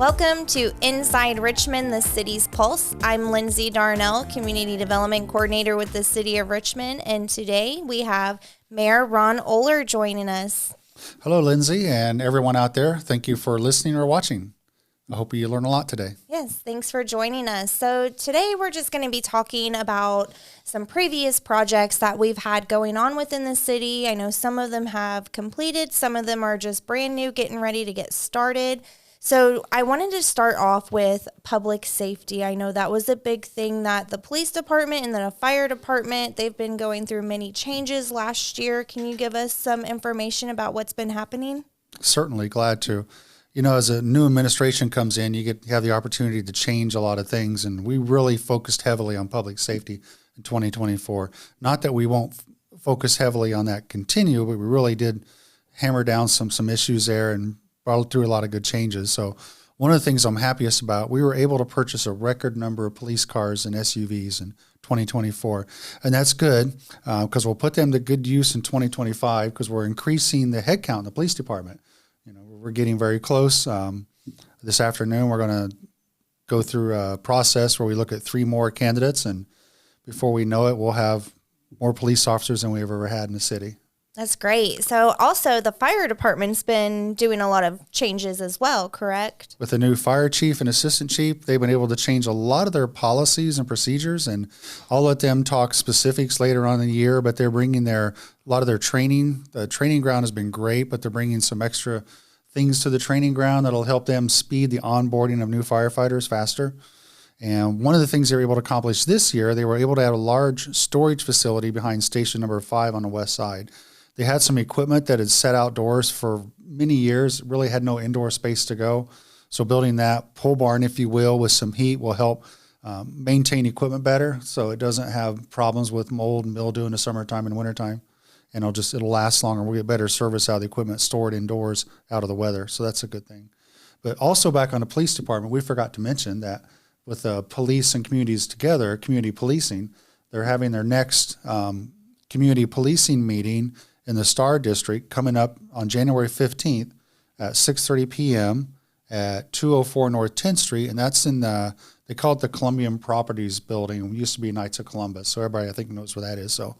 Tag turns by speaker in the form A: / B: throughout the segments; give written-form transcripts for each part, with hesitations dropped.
A: Welcome to Inside Richmond, the city's pulse. I'm Lindsay Darnell, Community Development Coordinator with the City of Richmond, and today we have Mayor Ron Oler joining us.
B: Hello, Lindsay, and everyone out there. Thank you for listening or watching. I hope you learn a lot today.
A: Yes, thanks for joining us. So today we're just going to be talking about some previous projects that we've had going on within the city. I know some of them have completed, some of them are just brand new, getting ready to get started. So I wanted to start off with public safety. I know that was a big thing that the police department and the fire department, they've been going through many changes last year. Can you give us some information about what's been happening?
B: Certainly, glad to. You know, as a new administration comes in, you have the opportunity to change a lot of things, and we really focused heavily on public safety in 2024. Not that we won't focus heavily on that continue, but we really did hammer down some issues there and brought through a lot of good changes. So one of the things I'm happiest about, we were able to purchase a record number of police cars and SUVs in 2024. And that's good because we'll put them to good use in 2025 because we're increasing the headcount in the police department. You know, we're getting very close. This afternoon, we're going to go through a process where we look at 3 more candidates. And before we know it, we'll have more police officers than we've ever had in the city.
A: That's great. So also the fire department's been doing a lot of changes as well, correct?
B: With the new fire chief and assistant chief, they've been able to change a lot of their policies and procedures, and I'll let them talk specifics later on in the year, but they're bringing a lot of their training. The training ground has been great, but they're bringing some extra things to the training ground that'll help them speed the onboarding of new firefighters faster. And one of the things they were able to accomplish this year, they were able to have a large storage facility behind station number 5 on the west side. They had some equipment that had sat outdoors for many years, really had no indoor space to go. So building that pole barn, if you will, with some heat will help maintain equipment better so it doesn't have problems with mold and mildew in the summertime and wintertime. And it'll last longer. We'll get better service out of the equipment stored indoors out of the weather. So that's a good thing. But also back on the police department, we forgot to mention that with police and communities together, community policing, they're having their next community policing meeting in the Starr District coming up on January 15th at 6:30 p.m. at 204 North 10th Street, and that's in they call it the Columbian Properties Building. It used to be Knights of Columbus, so everybody I think knows where that is. So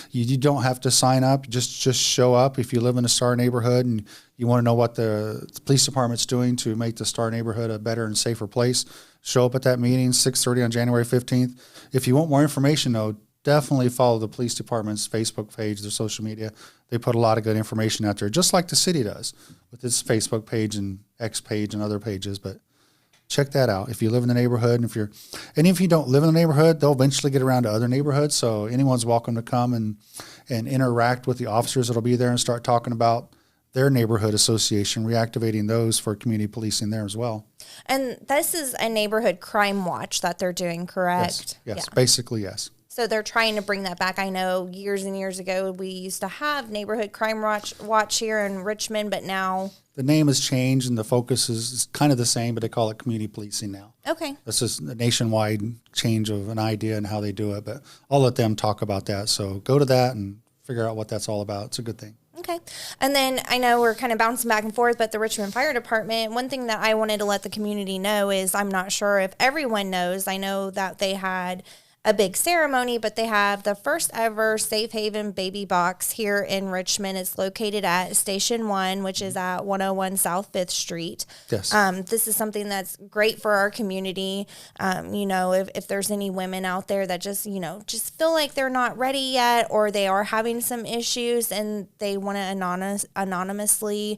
B: you don't have to sign up; just show up if you live in a Starr neighborhood and you want to know what the police department's doing to make the Starr neighborhood a better and safer place. Show up at that meeting 6:30 on January 15th. If you want more information, though, definitely follow the police department's Facebook page, their social media. They put a lot of good information out there, just like the city does with its Facebook page and X page and other pages. But check that out if you live in the neighborhood. And if you don't live in the neighborhood, they'll eventually get around to other neighborhoods. So anyone's welcome to come and interact with the officers that'll be there and start talking about their neighborhood association, reactivating those for community policing there as well.
A: And this is a neighborhood crime watch that they're doing, correct?
B: Yes, yeah. Basically, yes.
A: So they're trying to bring that back. I know years and years ago we used to have neighborhood crime watch here in Richmond, but now
B: the name has changed and the focus is kind of the same, but they call it community policing now.
A: Okay.
B: This is a nationwide change of an idea and how they do it, but I'll let them talk about that. So go to that and figure out what that's all about. It's a good thing.
A: Okay. And then I know we're kind of bouncing back and forth, but the Richmond Fire Department, one thing that I wanted to let the community know is I'm not sure if everyone knows. I know that they had a big ceremony, but they have the first ever Safe Haven baby box here in Richmond. It's located at Station 1, which is at 101 South 5th Street.
B: Yes.
A: This is something that's great for our community. You know, if there's any women out there that just feel like they're not ready yet or they are having some issues and they want to anonymously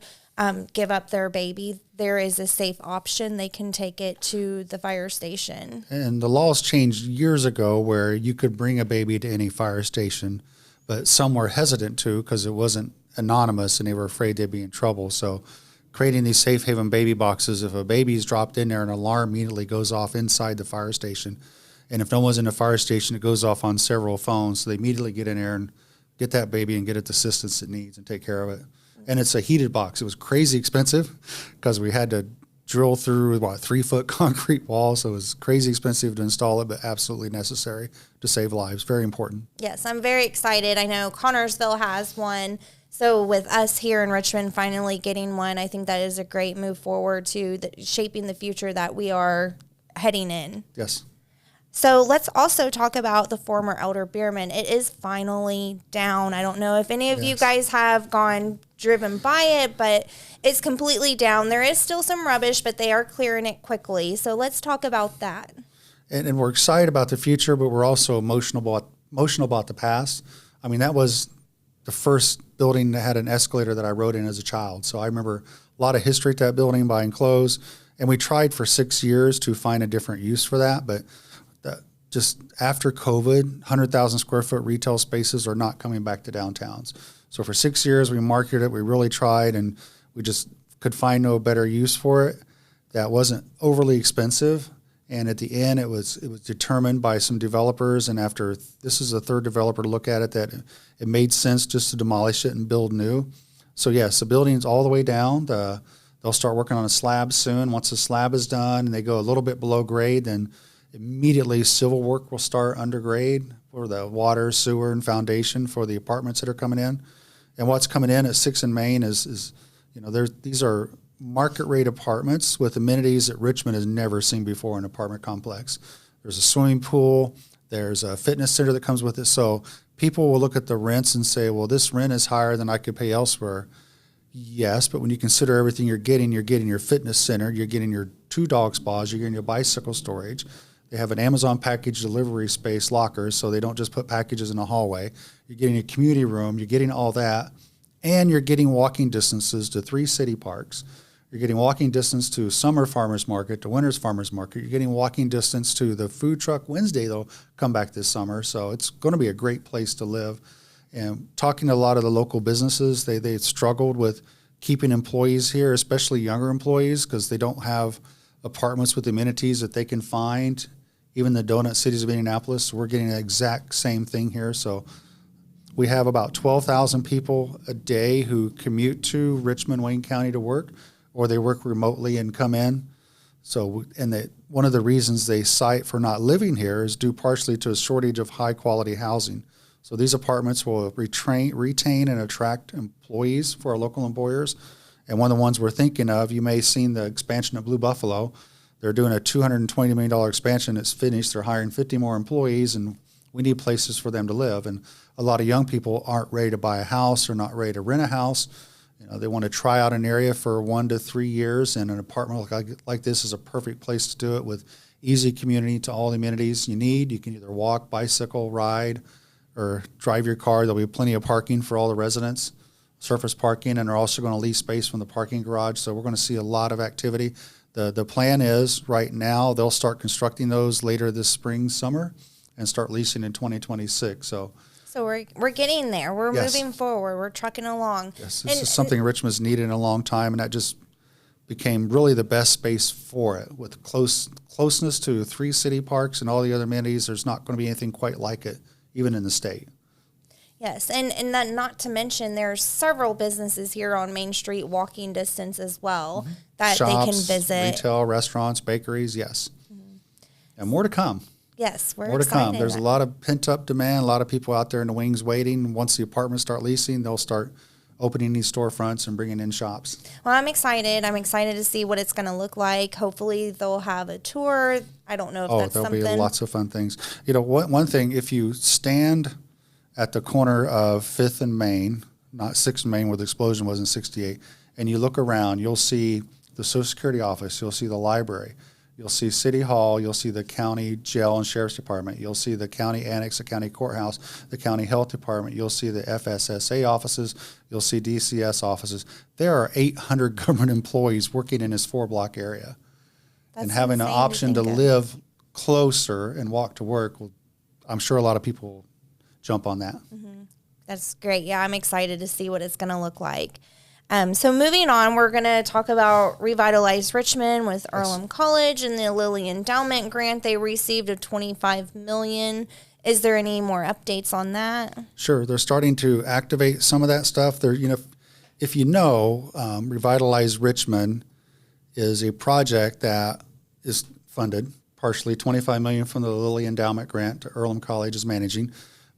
A: give up their baby, there is a safe option. They can take it to the fire station. And
B: the laws changed years ago where you could bring a baby to any fire station, but some were hesitant to because it wasn't anonymous and they were afraid they'd be in trouble. So creating these safe haven baby boxes, if a baby's dropped in there, an alarm immediately goes off inside the fire station. And if no one's in the fire station, it goes off on several phones. So they immediately get in there and get that baby and get it the assistance it needs and take care of it. And it's a heated box. It was crazy expensive because we had to drill through 3-foot concrete walls. So it was crazy expensive to install it, but absolutely necessary to save lives. Very important.
A: Yes, I'm very excited. I know Connorsville has one. So with us here in Richmond finally getting one, I think that is a great move forward to shaping the future that we are heading in.
B: Yes.
A: So let's also talk about the former Elder-Beerman. It is finally down. I don't know if any of you guys have driven by it, but it's completely down. There is still some rubbish, but they are clearing it quickly. So let's talk about that.
B: And we're excited about the future, but we're also emotional about the past. I mean, that was the first building that had an escalator that I rode in as a child. So I remember a lot of history to that building, buying clothes. And we tried for 6 years to find a different use for that, but just after COVID, 100,000 square foot retail spaces are not coming back to downtowns. So for 6 years, we marketed it, we really tried, and we just could find no better use for it that wasn't overly expensive. And at the end, it was determined by some developers, and after this is the third developer to look at it, that it made sense just to demolish it and build new. So yes, the building's all the way down. They'll start working on a slab soon. Once the slab is done and they go a little bit below grade, then immediately civil work will start undergrade for the water, sewer, and foundation for the apartments that are coming in. And what's coming in at 6 and Main is these are market rate apartments with amenities that Richmond has never seen before in an apartment complex. There's a swimming pool, there's a fitness center that comes with it. So people will look at the rents and say, well, this rent is higher than I could pay elsewhere. Yes, but when you consider everything you're getting your fitness center, you're getting your 2 dog spas, you're getting your bicycle storage. They have an Amazon package delivery space, lockers, so they don't just put packages in a hallway. You're getting a community room, you're getting all that, and you're getting walking distances to 3 city parks. You're getting walking distance to Summer Farmers Market, to Winter's Farmers Market. You're getting walking distance to the Food Truck Wednesday, they'll come back this summer. So it's going to be a great place to live. And talking to a lot of the local businesses, they struggled with keeping employees here, especially younger employees, because they don't have apartments with amenities that they can find. Even the donut cities of Indianapolis, we're getting the exact same thing here. So we have about 12,000 people a day who commute to Richmond, Wayne County to work, or they work remotely and come in. So, one of the reasons they cite for not living here is due partially to a shortage of high quality housing. So these apartments will retain and attract employees for our local employers. And one of the ones we're thinking of, you may have seen the expansion at Blue Buffalo. They're doing a $220 million expansion. It's finished. They're hiring 50 more employees, and we need places for them to live. And a lot of young people aren't ready to buy a house or not ready to rent a house. They want to try out an area for 1 to 3 years, and an apartment like this is a perfect place to do it with easy community to all the amenities you need. You can either walk, bicycle, ride, or drive your car. There'll be plenty of parking for all the residents, surface parking, and they're also going to lease space from the parking garage. So we're going to see a lot of activity. The plan is right now they'll start constructing those later this spring, summer, and start leasing in 2026. So
A: we're getting there. We're moving forward. We're trucking along.
B: Yes, this is something Richmond's needed in a long time, and that just became really the best space for it. With closeness to 3 city parks and all the other amenities, there's not going to be anything quite like it, even in the state.
A: Yes, and that, not to mention there's several businesses here on Main Street walking distance as well that
B: Shops,
A: they can visit.
B: Retail, restaurants, bakeries, yes. And more to come.
A: Yes, we're
B: more to
A: excited.
B: come. There's a lot of pent-up demand, a lot of people out there in the wings waiting. Once the apartments start leasing, they'll start opening these storefronts and bringing in shops.
A: Well, I'm excited. I'm excited to see what it's going to look like. Hopefully they'll have a tour. I don't know if that's
B: there'll
A: something.
B: be lots of fun things. One thing, if you stand at the corner of 5th and Main, not 6th and Main where the explosion was in 68, and you look around, you'll see the Social Security office, you'll see the library, you'll see City Hall, you'll see the county jail and sheriff's department, you'll see the county annex, the county courthouse, the county health department, you'll see the FSSA offices, you'll see DCS offices. There are 800 government employees working in this 4-block area.
A: That's
B: and having an option to live closer and walk to work, I'm sure a lot of people will jump on that.
A: That's great. Yeah, I'm excited to see what it's going to look like. So moving on, we're going to talk about Revitalize Richmond with Earlham College and the Lilly Endowment Grant they received of $25 million. Is there any more updates on that?
B: Sure. They're starting to activate some of that stuff. If Revitalize Richmond is a project that is funded partially $25 million from the Lilly Endowment Grant to Earlham College is managing.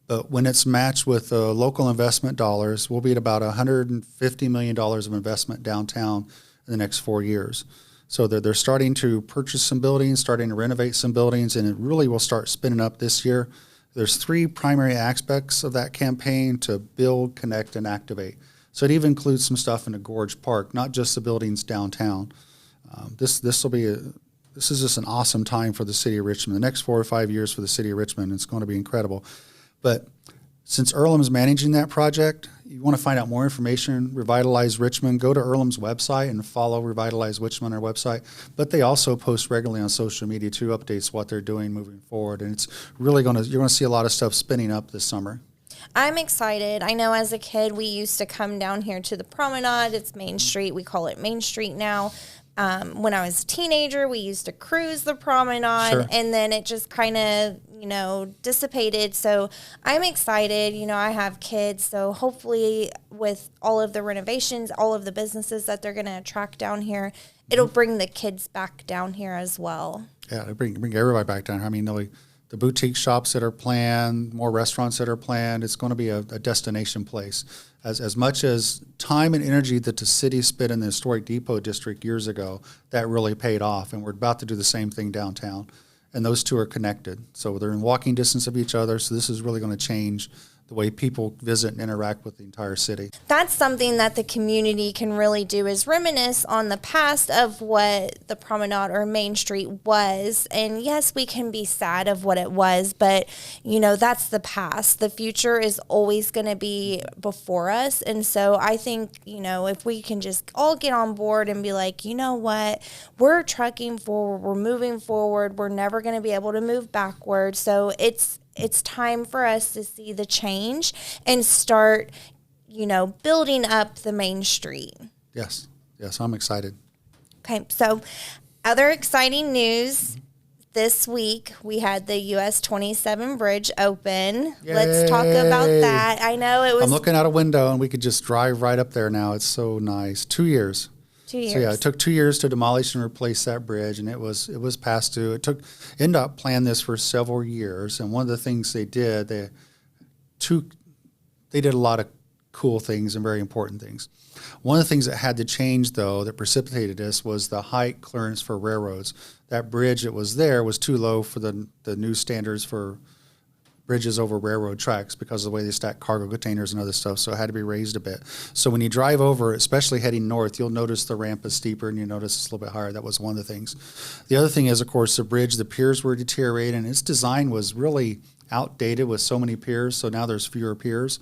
B: But when it's matched with local investment dollars, we'll be at about $150 million of investment downtown in the next 4 years. So they're starting to purchase some buildings, starting to renovate some buildings, and it really will start spinning up this year. There's 3 primary aspects of that campaign: to build, connect, and activate. So it even includes some stuff in the Gorge Park, not just the buildings downtown. This is just an awesome time for the city of Richmond. The next 4 or 5 years for the city of Richmond, it's going to be incredible. But since Earlham is managing that project, you want to find out more information, Revitalize Richmond, go to Earlham's website and follow Revitalize Richmond on our website. But they also post regularly on social media too, updates what they're doing moving forward. And it's really you're going to see a lot of stuff spinning up this summer.
A: I'm excited. I know as a kid, we used to come down here to the promenade. It's Main Street. We call it Main Street now. When I was a teenager, we used to cruise the promenade,
B: Sure.
A: and then it just kind of, dissipated. So I'm excited. I have kids, so hopefully with all of the renovations, all of the businesses that they're going to attract down here, it'll bring the kids back down here as well.
B: Yeah, bring everybody back down here. I mean, the boutique shops that are planned, more restaurants that are planned, it's going to be a destination place. As much as time and energy that the city spent in the historic Depot District years ago, that really paid off, and we're about to do the same thing downtown. And those two are connected. So they're in walking distance of each other, so this is really going to change the way people visit and interact with the entire city.
A: That's something that the community can really do, is reminisce on the past of what the promenade or Main Street was. And yes, we can be sad of what it was, but that's the past. The future is always going to be before us. And so I think, if we can just all get on board and be like, you know what, we're trucking forward, we're moving forward, we're never going to be able to move backward. So it's time for us to see the change and start, building up the Main Street.
B: Yes, I'm excited.
A: Okay, so other exciting news. This week, we had the US 27 bridge open.
B: Yay.
A: Let's talk about that. I know it was...
B: I'm looking out a window, and we could just drive right up there now. It's so nice. 2 years.
A: 2 years.
B: So yeah, it took 2 years to demolish and replace that bridge, and it was past due. NDOT planned this for several years, and one of the things they did, they did a lot of cool things and very important things. One of the things that had to change, though, that precipitated this, was the height clearance for railroads. That bridge that was there was too low for the new standards for bridges over railroad tracks because of the way they stack cargo containers and other stuff, so it had to be raised a bit. So when you drive over, especially heading north, you'll notice the ramp is steeper and you notice it's a little bit higher. That was one of the things. The other thing is, of course, the bridge, the piers were deteriorating, and its design was really outdated with so many piers, so now there's fewer piers.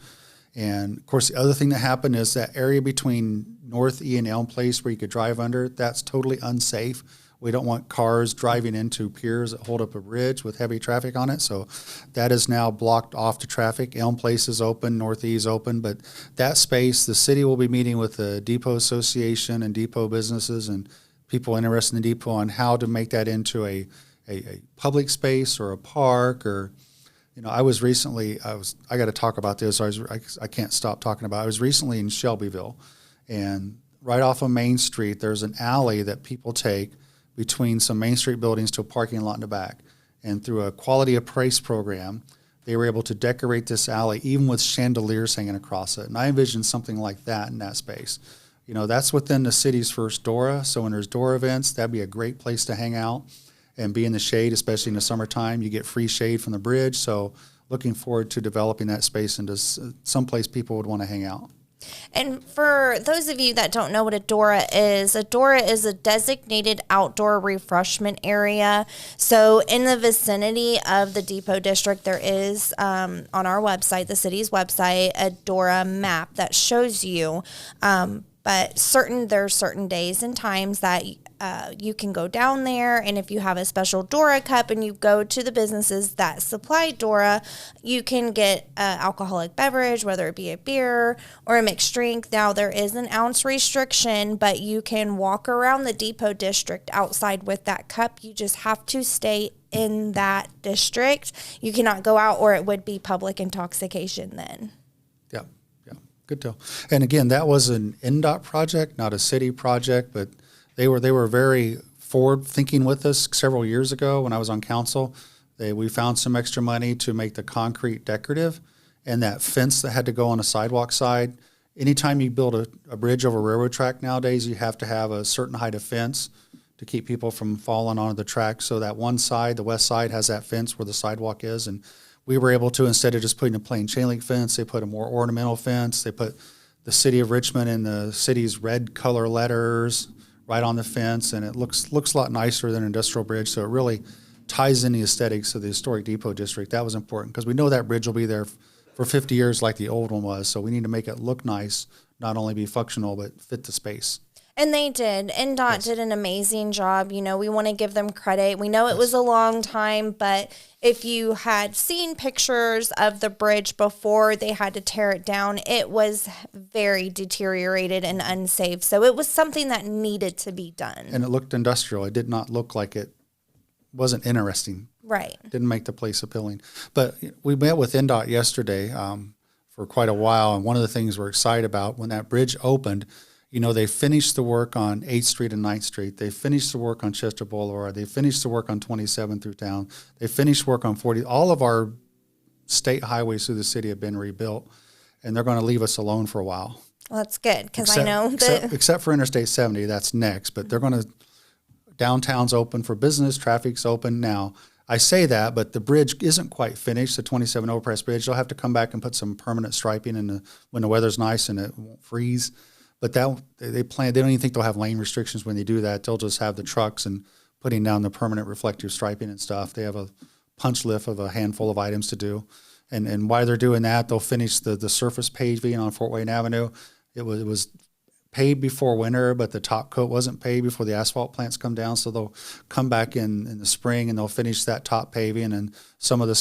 B: And, of course, the other thing that happened is that area between North E and Elm Place where you could drive under, that's totally unsafe. We don't want cars driving into piers that hold up a bridge with heavy traffic on it. So that is now blocked off to traffic. Elm Place is open, North E is open. But that space, the city will be meeting with the Depot Association and depot businesses and people interested in the depot on how to make that into a public space or a park. Or, I was recently, I got to talk about this. I can't stop talking about it. I was recently in Shelbyville, and right off of Main Street, there's an alley that people take between some Main Street buildings to a parking lot in the back. And through a quality of price program, they were able to decorate this alley even with chandeliers hanging across it. And I envisioned something like that in that space. That's within the city's first DORA. So when there's DORA events, that'd be a great place to hang out and be in the shade, especially in the summertime. You get free shade from the bridge. So looking forward to developing that space into someplace people would want to hang out.
A: And for those of you that don't know what a is a designated outdoor refreshment area. So in the vicinity of the Depot District, there is, on our website, the city's website, a DORA map that shows you, but there are certain days and times that you can go down there, and if you have a special DORA cup and you go to the businesses that supply DORA, you can get an alcoholic beverage, whether it be a beer or a mixed drink. Now, there is an ounce restriction, but you can walk around the Depot District outside with that cup. You just have to stay in that district. You cannot go out, or it would be public intoxication then.
B: Yeah, good deal. And again, that was an NDOT project, not a city project, but They were very forward thinking with us several years ago when I was on council. We found some extra money to make the concrete decorative, and that fence that had to go on the sidewalk side. Anytime you build a bridge over a railroad track nowadays, you have to have a certain height of fence to keep people from falling onto the track. So that one side, the west side, has that fence where the sidewalk is, and we were able to, instead of just putting a plain chain link fence, they put a more ornamental fence. They put the city of Richmond and the city's red color letters right on the fence, and it looks a lot nicer than an industrial bridge. So it really ties in the aesthetics of the historic depot district. That was important because we know that bridge will be there for 50 years like the old one was. So we need to make it look nice, not only be functional, but fit the space.
A: And they did. NDOT did an amazing job. You know, we want to give them credit. We know it was a long time, but if you had seen pictures of the bridge before they had to tear it down, it was very deteriorated and unsafe. So it was something that needed to be done.
B: And it looked industrial. It did not look like it wasn't interesting.
A: Right.
B: Didn't make the place appealing. But we met with NDOT yesterday for quite a while, and one of the things we're excited about, when that bridge opened, you know, they finished the work on 8th Street and 9th Street. They finished the work on Chester Boulevard. They finished the work on 27th through town. They finished work on 40. All of our state highways through the city have been rebuilt, and they're going to leave us alone for a while.
A: Well, that's good, because I know that...
B: Except for Interstate 70, that's next. But they're going to... Downtown's open for business. Traffic's open now. I say that, but the bridge isn't quite finished, the 27 overpass bridge. They'll have to come back and put some permanent striping in when the weather's nice and it won't freeze. But they don't even think they'll have lane restrictions when they do that. They'll just have the trucks and putting down the permanent reflective striping and stuff. They have a punch list of a handful of items to do. And while they're doing that, they'll finish the surface paving on Fort Wayne Avenue. It was paved before winter, but the top coat wasn't paved before the asphalt plants come down. So they'll come back in the spring and they'll finish that top paving and some of the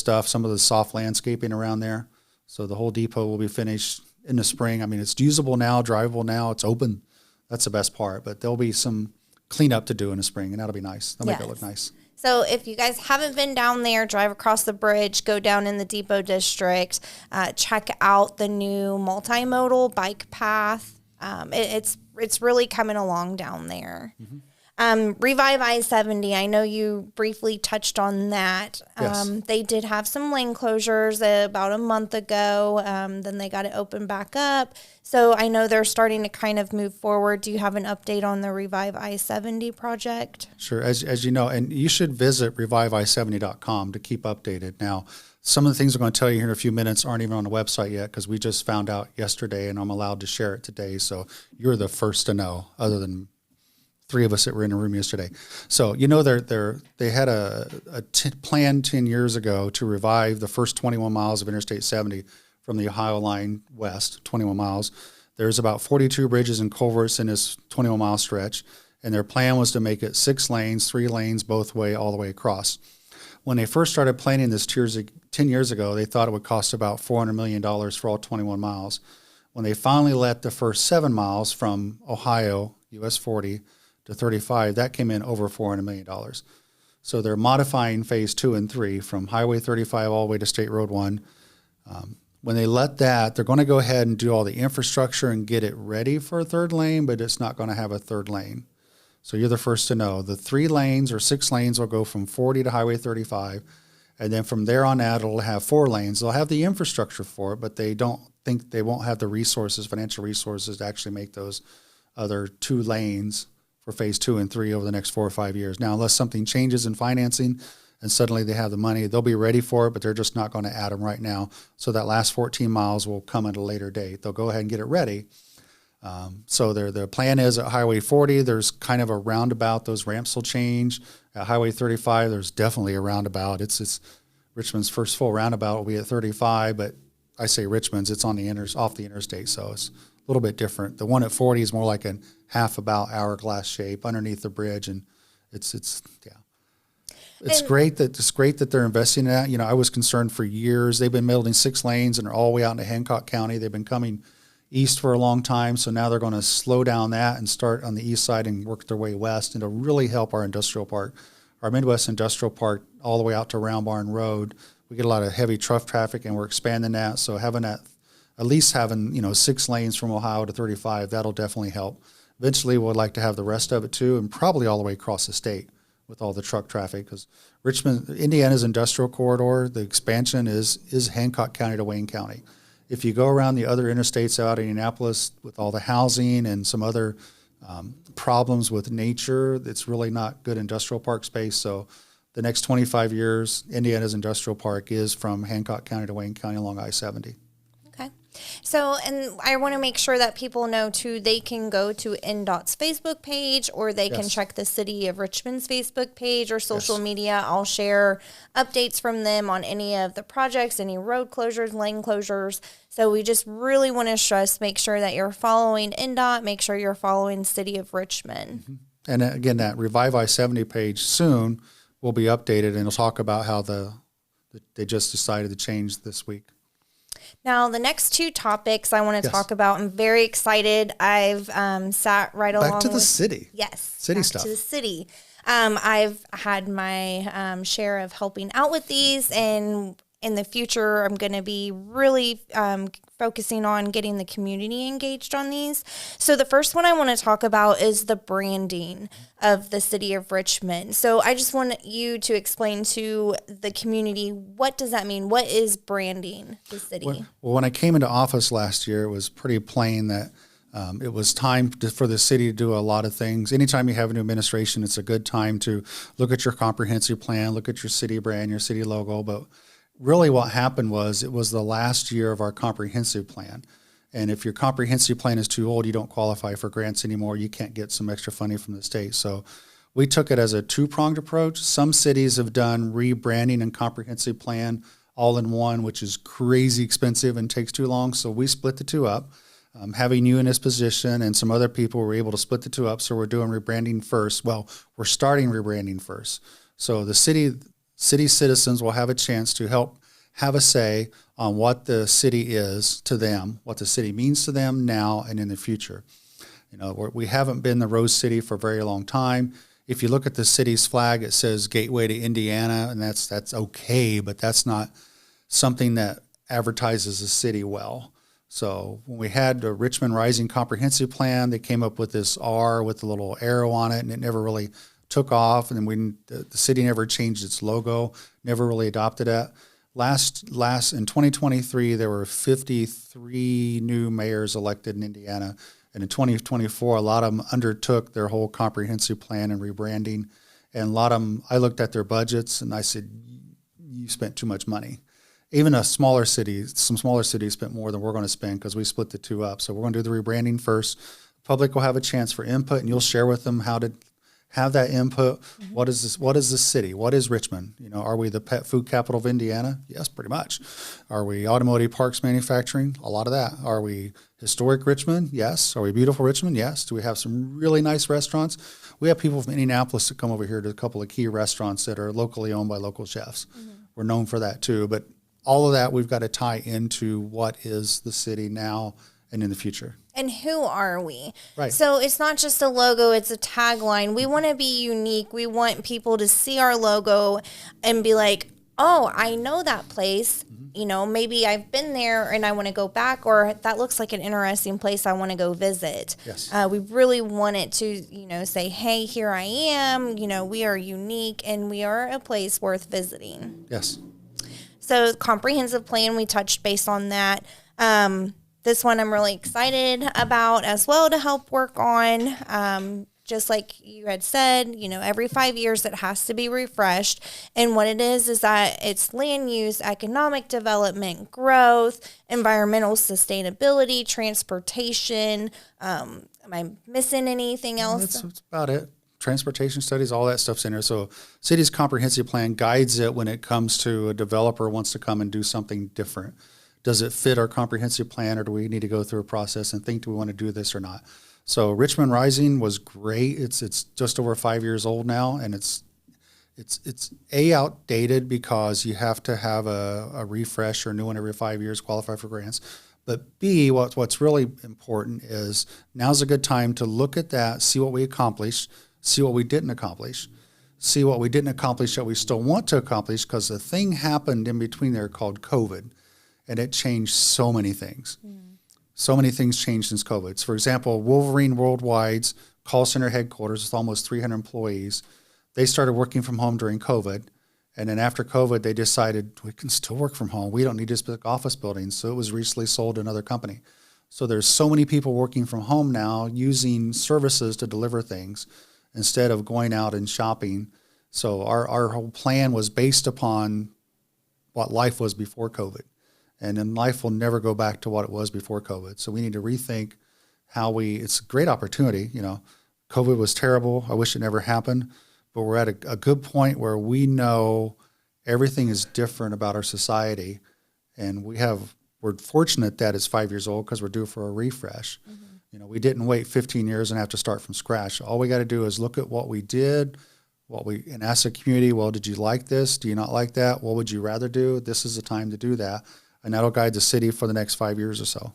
B: soft landscaping around there. So the whole depot will be finished in the spring. I mean, it's usable now, drivable now, it's open. That's the best part. But there'll be some cleanup to do in the spring, and that'll be nice. That'll make it look nice.
A: So if you guys haven't been down there, drive across the bridge, go down in the Depot District, check out the new multimodal bike path. It's really coming along down there. Mm-hmm. Revive I-70, I know you briefly touched on that.
B: Yes.
A: They did have some lane closures about a month ago. Then they got it opened back up. So I know they're starting to kind of move forward. Do you have an update on the Revive I-70 project?
B: Sure. As you know, and you should visit revivei70.com to keep updated. Now, some of the things I'm going to tell you here in a few minutes aren't even on the website yet because we just found out yesterday and I'm allowed to share it today. So you're the first to know, other than three of us that were in the room yesterday. So, you know, they had a plan 10 years ago to revive the first 21 miles of Interstate 70 from the Ohio line west, 21 miles. There's about 42 bridges and culverts in this 21-mile stretch, and their plan was to make it 6 lanes, 3 lanes both way, all the way across. When they first started planning this 10 years ago, they thought it would cost about $400 million for all 21 miles. When they finally let the first 7 miles from Ohio, US 40, to 35, that came in over $400 million. So they're modifying phase 2 and 3 from Highway 35 all the way to State Road 1. When they let that, they're going to go ahead and do all the infrastructure and get it ready for a third lane, but it's not going to have a third lane. So you're the first to know. The 3 lanes or 6 lanes will go from 40 to Highway 35, and then from there on out, it'll have 4 lanes. They'll have the infrastructure for it, but they don't think they won't have the resources, financial resources, to actually make those other 2 lanes for phase 2 and 3 over the next 4 or 5 years. Now, unless something changes in financing and suddenly they have the money, they'll be ready for it, but they're just not going to add them right now. So that last 14 miles will come at a later date. They'll go ahead and get it ready. So their plan is at Highway 40, there's kind of a roundabout. Those ramps will change. At Highway 35, there's definitely a roundabout. It's Richmond's first full roundabout will be at 35, but I say Richmond's, it's on the off the interstate, so it's a little bit different. The one at 40 is more like a half-about hourglass shape underneath the bridge, and it's great that they're investing in that. You know, I was concerned for years. They've been building 6 lanes and they're all the way out into Hancock County. They've been coming east for a long time, so now they're going to slow down that and start on the east side and work their way west, and it'll really help our industrial park, our Midwest Industrial Park, all the way out to Round Barn Road. We get a lot of heavy truck traffic, and we're expanding that. So having that, at least having 6 lanes from Ohio to 35, that'll definitely help Eventually, we'd like to have the rest of it too, and probably all the way across the state with all the truck traffic, because Richmond, Indiana's industrial corridor, the expansion is Hancock County to Wayne County. If you go around the other interstates out in Indianapolis with all the housing and some other problems with nature, it's really not good industrial park space. So the next 25 years, Indiana's industrial park is from Hancock County to Wayne County along I-70.
A: Okay. So, and I want to make sure that people know too, they can go to NDOT's Facebook page, or they can check the City of Richmond's Facebook page or social media. I'll share updates from them on any of the projects, any road closures, lane closures. So we just really want to stress, make sure that you're following NDOT, make sure you're following City of Richmond.
B: Mm-hmm. And again, that Revive I-70 page soon will be updated, and it'll talk about how they just decided to change this week.
A: Now, the next two topics I want to talk about, I'm very excited. I've sat right along.
B: Back to the city.
A: Yes.
B: City
A: back
B: stuff.
A: to the city. I've had my share of helping out with these, and in the future, I'm going to be really focusing on getting the community engaged on these. So the first one I want to talk about is the branding of the City of Richmond. So I just want you to explain to the community, what does that mean? What is branding the city?
B: Well, when I came into office last year, it was pretty plain that it was time for the city to do a lot of things. Anytime you have a new administration, it's a good time to look at your comprehensive plan, look at your city brand, your city logo. But really what happened was, it was the last year of our comprehensive plan. And if your comprehensive plan is too old, you don't qualify for grants anymore. You can't get some extra funding from the state. So we took it as a two-pronged approach. Some cities have done rebranding and comprehensive plan all in one, which is crazy expensive and takes too long. So we split the two up. Having you in this position and some other people were able to split the two up. So we're doing rebranding first. Well, we're starting rebranding first. So the city citizens will have a chance to help have a say on what the city is to them, what the city means to them now and in the future. You know, we haven't been the Rose City for a very long time. If you look at the city's flag, it says Gateway to Indiana, and that's okay, but that's not something that advertises the city well. So when we had the Richmond Rising Comprehensive Plan, they came up with this R with a little arrow on it, and it never really took off. And then the city never changed its logo, never really adopted it. Last in 2023, there were 53 new mayors elected in Indiana. And in 2024, a lot of them undertook their whole comprehensive plan and rebranding. And a lot of them, I looked at their budgets and I said, you spent too much money. Even some smaller cities spent more than we're going to spend because we split the two up. So we're going to do the rebranding first. The public will have a chance for input, and you'll share with them how to have that input. Mm-hmm. What is this? What is the city? What is Richmond? You know, are we the pet food capital of Indiana? Yes, pretty much. Are we automotive parks manufacturing? A lot of that. Are we historic Richmond? Yes. Are we beautiful Richmond? Yes. Do we have some really nice restaurants? We have people from Indianapolis that come over here to a couple of key restaurants that are locally owned by local chefs. Mm-hmm. We're known for that too. But all of that we've got to tie into what is the city now and in the future.
A: And who are we?
B: Right.
A: So it's not just a logo, it's a tagline. We want to be unique. We want people to see our logo and be like, oh, I know that place. Mm-hmm. You know, maybe I've been there and I want to go back, or that looks like an interesting place I want to go visit.
B: Yes.
A: We really want it to, you know, say, hey, here I am. You know, we are unique and we are a place worth visiting.
B: Yes.
A: So comprehensive plan, we touched base on that. This one I'm really excited about as well to help work on. Just like you had said, you know, every 5 years it has to be refreshed. And what it is that it's land use, economic development, growth, environmental sustainability, transportation. Am I missing anything else?
B: That's about it. Transportation studies, all that stuff's in there. So city's comprehensive plan guides it when it comes to a developer wants to come and do something different. Does it fit our comprehensive plan, or do we need to go through a process and think, do we want to do this or not? So Richmond Rising was great. It's just over 5 years old now, and it's outdated because you have to have a refresh or new one every 5 years, qualify for grants. But B, what's really important is now's a good time to look at that, see what we accomplished, see what we didn't accomplish, see what we didn't accomplish that we still want to accomplish, because the thing happened in between there called COVID, and it changed so many things. Mm. so many things changed since COVID. So for example, Wolverine Worldwide's call center headquarters with almost 300 employees, they started working from home during COVID. And then after COVID, they decided we can still work from home. We don't need just big office buildings. So it was recently sold to another company. So there's so many people working from home now using services to deliver things instead of going out and shopping. So our whole plan was based upon what life was before COVID. And then life will never go back to what it was before COVID. So we need to rethink it's a great opportunity. COVID was terrible. I wish it never happened. But we're at a good point where we know everything is different about our society. And we're fortunate that it's 5 years old because we're due for a refresh. Mm-hmm. We didn't wait 15 years and have to start from scratch. All we got to do is look at what we did, and ask the community, well, did you like this? Do you not like that? What would you rather do? This is the time to do that. And that'll guide the city for the next 5 years or so.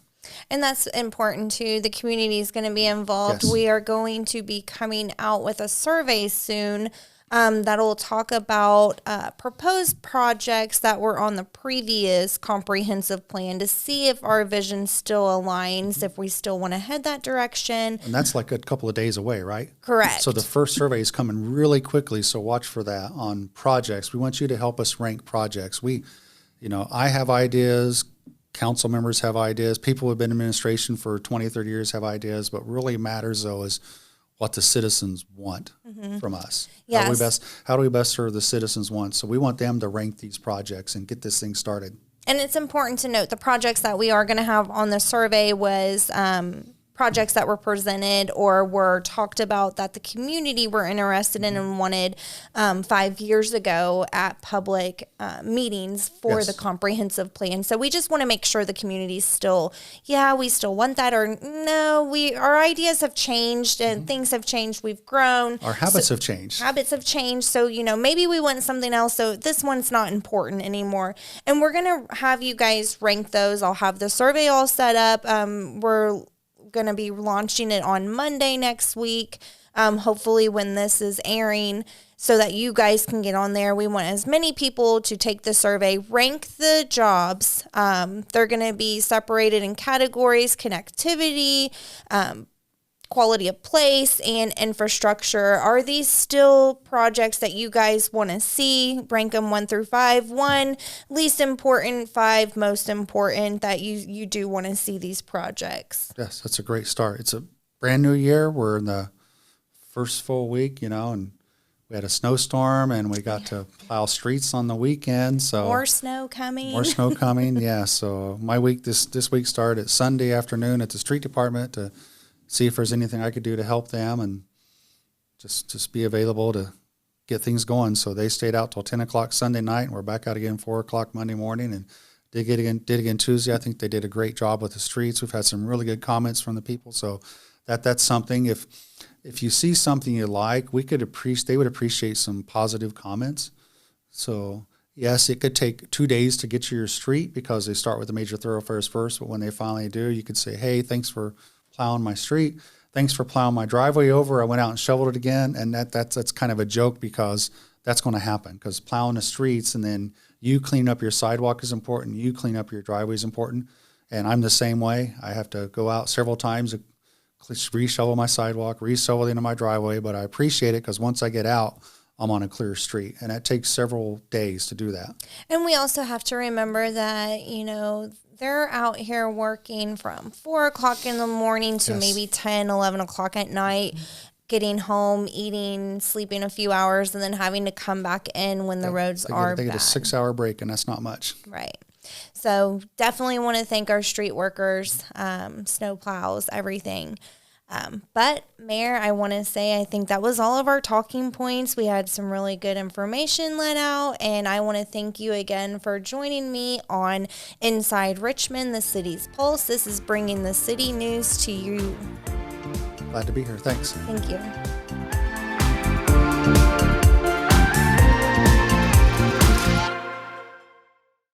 A: And that's important too. The community is going to be involved. Yes. We are going to be coming out with a survey soon that'll talk about proposed projects that were on the previous comprehensive plan to see if our vision still aligns, if we still want to head that direction.
B: And that's like a couple of days away, right?
A: Correct.
B: So the first survey is coming really quickly, so watch for that on projects. We want you to help us rank projects. I have ideas. Council members have ideas. People who have been in administration for 20, 30 years have ideas. What really matters, though, is what the citizens want from us.
A: Yes.
B: How do we best serve the citizens' wants? So we want them to rank these projects and get this thing started.
A: And it's important to note the projects that we are going to have on the survey was projects that were presented or were talked about that the community were interested in and wanted 5 years ago at public meetings for the comprehensive plan. So we just want to make sure the community still, we still want that, or no, our ideas have changed and things have changed. We've grown.
B: Our habits have changed.
A: So, maybe we want something else. So this one's not important anymore. And we're going to have you guys rank those. I'll have the survey all set up. We're going to be launching it on Monday next week, hopefully when this is airing, so that you guys can get on there. We want as many people to take the survey, rank the jobs. They're going to be separated in categories: connectivity, quality of place, and infrastructure. Are these still projects that you guys want to see? Rank them 1 through 5. 1, least important. 5, most important, that you do want to see these projects.
B: Yes, that's a great start. It's a brand new year. We're in the first full week, and we had a snowstorm and we got to plow streets on the weekend. So
A: more snow coming.
B: Yeah. So my week, this week started Sunday afternoon at the street department to see if there's anything I could do to help them and just be available to get things going. So they stayed out till 10 o'clock Sunday night, and we're back out again 4 o'clock Monday morning, and did again Tuesday. I think they did a great job with the streets. We've had some really good comments from the people. So that's something. If you see something you like, they would appreciate some positive comments. So yes, it could take 2 days to get to your street because they start with the major thoroughfares first. But when they finally do, you could say, hey, thanks for plowing my street. Thanks for plowing my driveway over. I went out and shoveled it again. And that's kind of a joke because that's going to happen, because plowing the streets and then you clean up your sidewalk is important. You clean up your driveway is important. And I'm the same way. I have to go out several times to re-shovel my sidewalk, re-shovel the end of my driveway. But I appreciate it because once I get out, I'm on a clear street. And that takes several days to do that.
A: And we also have to remember that, they're out here working from 4 o'clock in the morning to maybe 10, 11 o'clock at night, getting home, eating, sleeping a few hours, and then having to come back in when the roads are bad.
B: They get a 6-hour break, and that's not much.
A: Right. So definitely want to thank our street workers, snow plows, everything. But Mayor, I want to say I think that was all of our talking points. We had some really good information let out, and I want to thank you again for joining me on Inside Richmond, the city's pulse. This is bringing the city news to you.
B: Glad to be here. Thanks.
A: Thank you.